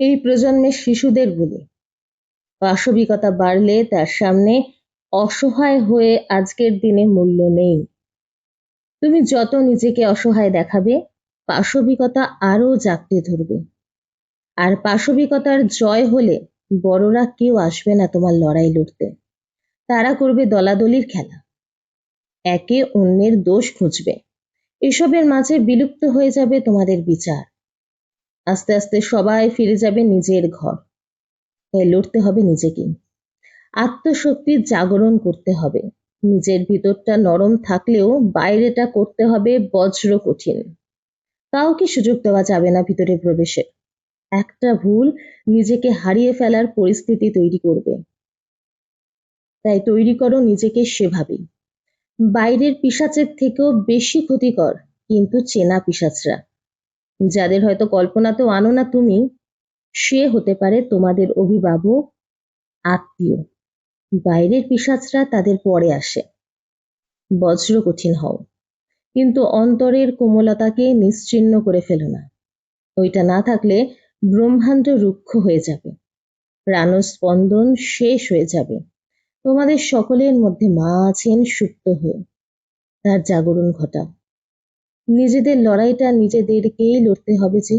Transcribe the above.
এই প্রজন্মের শিশুদের বলি, পাশবিকতা বাড়লে তার সামনে অসহায় হয়ে আজকের দিনে মূল্য নেই। তুমি যত নিজেকে অসহায় দেখাবে, পাশবিকতা আরো জাঁকড়ে ধরবে। আর পাশবিকতার জয় হলে বড়রা কেউ আসবে না তোমার লড়াই লড়তে। তারা করবে দলাদলির খেলা, একে অন্যের দোষ খুঁজবে। এসবের মাঝে বিলুপ্ত হয়ে যাবে তোমাদের বিচার। আস্তে আস্তে সবাই ফিরে যাবে নিজের ঘর। তাই লড়তে হবে নিজেকে, আত্মশক্তির জাগরণ করতে হবে। নিজের ভিতরটা নরম থাকলেও বাইরেটা করতে হবে বজ্র কঠিন। কাউকে সুযোগ দেওয়া যাবে না ভিতরে প্রবেশের। একটা ভুল নিজেকে হারিয়ে ফেলার পরিস্থিতি তৈরি করবে। তাই তৈরি করো নিজেকে সেভাবেই। বাইরের পিশাচের থেকেও বেশি ক্ষতিকর কিন্তু চেনা পিশাচরা, যাদের হয়তো কল্পনাতেও আনো না তুমি। সে হতে পারে তোমাদের অভিভাবক, আত্মীয়। বাইরের পিশাচরা তাদের পরে আসে। বজ্র কঠিন হও, কিন্তু অন্তরের কোমলতাকে নিশ্চিহ্ন করে ফেলো না। ওইটা না থাকলে ব্রহ্মাণ্ড রুক্ষ হয়ে যাবে, প্রাণস্পন্দন শেষ হয়ে যাবে। তোমাদের সকলের মধ্যে মা আছেন সুপ্ত হয়ে, তার জাগরণ ঘটাও। নিজেদের লড়াইটা নিজেদেরকেই লড়তে হবে যে।